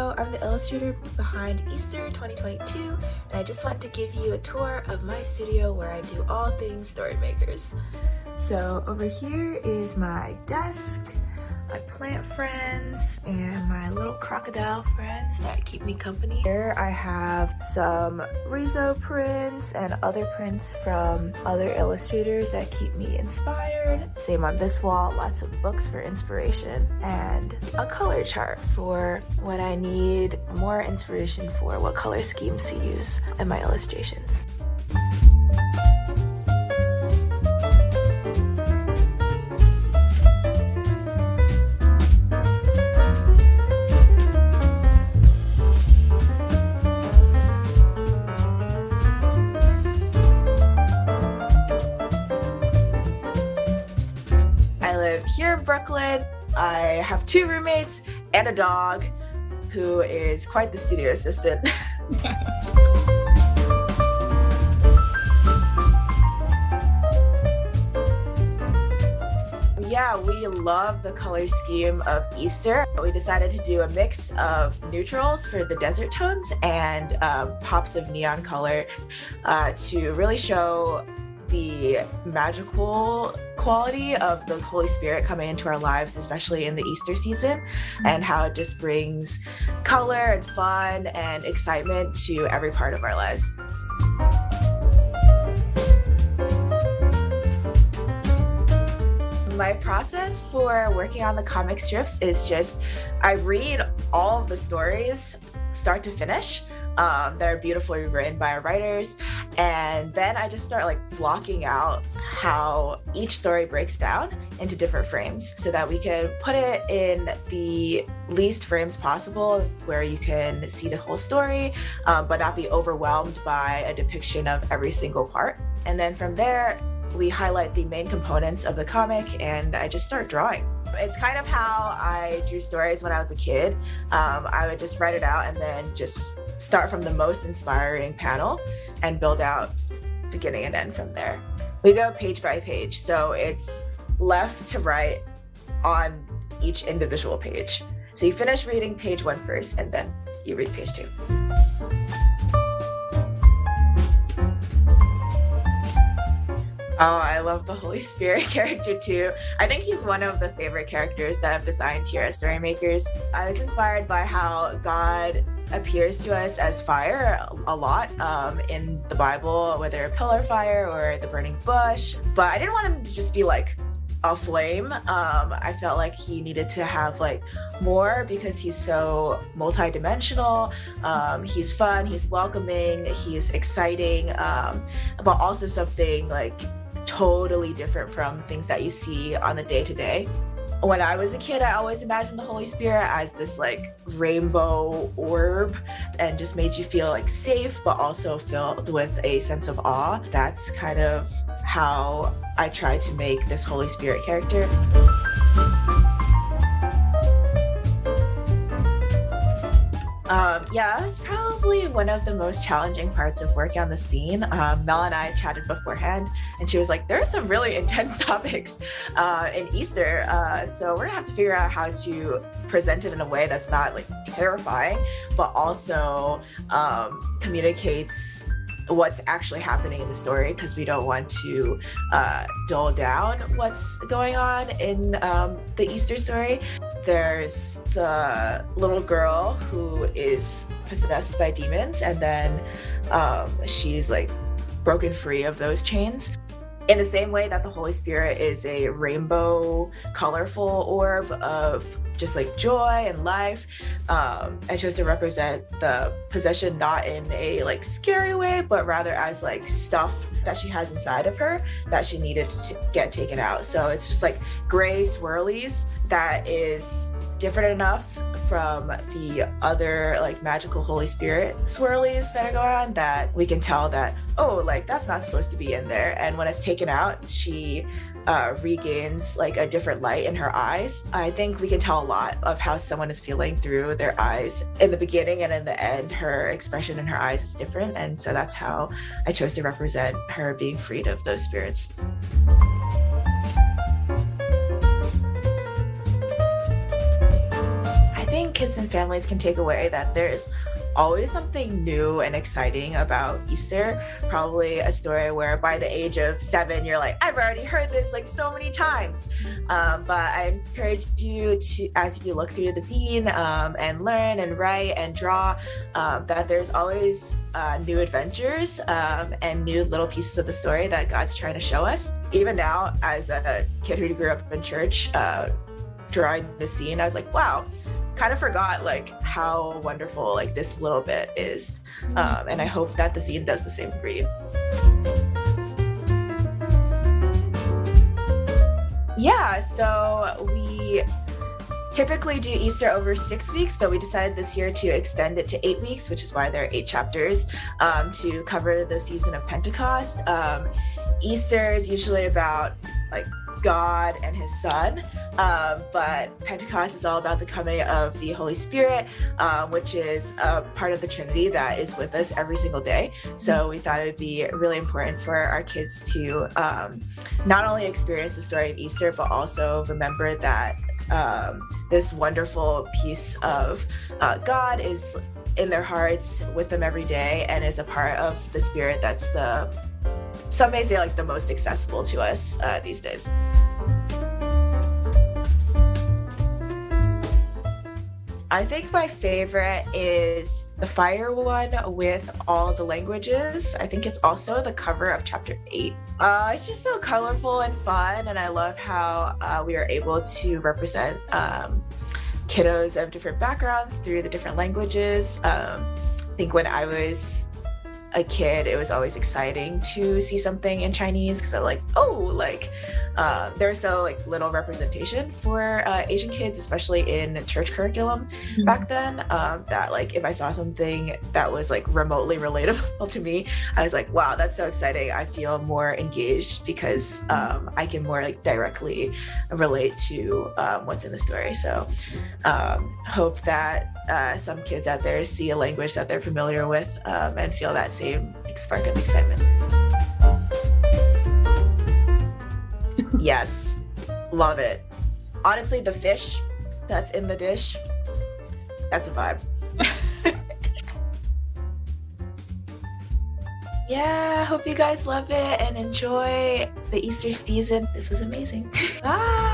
So I'm the illustrator behind Easter 2022, and I just want to give you a tour of my studio where I do all things StoryMakers. So over here is my desk, my plant friends, and my little crocodile friends that keep me company. Here I have some Riso prints and other prints from other illustrators that keep me inspired. Same on this wall, lots of books for inspiration, and a color chart for when I need more inspiration for what color schemes to use in my illustrations. Here in Brooklyn, I have 2 roommates and a dog who is quite the studio assistant. Yeah, we love the color scheme of Easter. We decided to do a mix of neutrals for the desert tones and pops of neon color to really show the magical quality of the Holy Spirit coming into our lives, especially in the Easter season, and how it just brings color and fun and excitement to every part of our lives. My process for working on the comic strips is just, I read all of the stories start to finish that are beautifully written by our writers, and then I just start blocking out how each story breaks down into different frames so that we can put it in the least frames possible where you can see the whole story, but not be overwhelmed by a depiction of every single part. And then from there, we highlight the main components of the comic and I just start drawing. It's kind of how I drew stories when I was a kid. I would just write it out and then just start from the most inspiring panel and build out beginning and end from there. We go page by page, so it's left to right on each individual page. So you finish reading page 1 first and then you read page 2. Oh, I love the Holy Spirit character too. I think he's one of the favorite characters that I've designed here at StoryMakers. I was inspired by how God appears to us as fire a lot in the Bible, whether a pillar fire or the burning bush. But I didn't want him to just be like a flame. I felt like he needed to have more because he's so multi-dimensional. He's fun, he's welcoming, he's exciting, but also something totally different from things that you see on the day-to-day. When I was a kid, I always imagined the Holy Spirit as this rainbow orb and just made you feel safe, but also filled with a sense of awe. That's kind of how I tried to make this Holy Spirit character. Yeah, that was probably one of the most challenging parts of working on the scene. Mel and I chatted beforehand, and she was like, there are some really intense topics in Easter, so we're gonna have to figure out how to present it in a way that's not terrifying, but also communicates what's actually happening in the story, because we don't want to dull down what's going on in the Easter story. There's the little girl who is possessed by demons, and then she's broken free of those chains. In the same way that the Holy Spirit is a rainbow, colorful orb of just joy and life, I chose to represent the possession not in a scary way, but rather as stuff that she has inside of her that she needed to get taken out. So it's just gray swirlies that is different enough from the other magical Holy Spirit swirlies that are going on that we can tell that, oh, that's not supposed to be in there. And when it's taken out, she regains a different light in her eyes. I think we can tell a lot of how someone is feeling through their eyes. In the beginning and in the end, her expression in her eyes is different. And so that's how I chose to represent her being freed of those spirits. I think kids and families can take away that there's always something new and exciting about Easter. Probably a story where by the age of 7, you're like, I've already heard this like so many times. But I encourage you to, as you look through the zine and learn and write and draw, that there's always new adventures and new little pieces of the story that God's trying to show us. Even now, as a kid who grew up in church, drawing the zine, I was like, wow, kind of forgot like how wonderful like this little bit is, and I hope that the zine does the same for you. Yeah, so we typically do Easter over 6 weeks, but we decided this year to extend it to 8 weeks, which is why there are 8 chapters to cover the season of Pentecost. Easter is usually about like God and his son, but Pentecost is all about the coming of the Holy Spirit, which is a part of the Trinity that is with us every single day. So we thought it would be really important for our kids to not only experience the story of Easter, but also remember that this wonderful piece of God is in their hearts with them every day and is a part of the Spirit that's some may say like the most accessible to us these days. I think my favorite is the fire one with all the languages. I think it's also the cover of chapter 8. It's just so colorful and fun, and I love how we are able to represent kiddos of different backgrounds through the different languages. I think when I was a kid, it was always exciting to see something in Chinese because I'm like, there's so like little representation for Asian kids, especially in church curriculum back then, that like if I saw something that was like remotely relatable to me, I was like, wow, that's so exciting. I feel more engaged because I can more like directly relate to what's in the story. So hope that some kids out there see a language that they're familiar with and feel that same spark of excitement. Yes, love it. Honestly, the fish that's in the dish, that's a vibe. Yeah, hope you guys love it and enjoy the Easter season. This was amazing. Bye.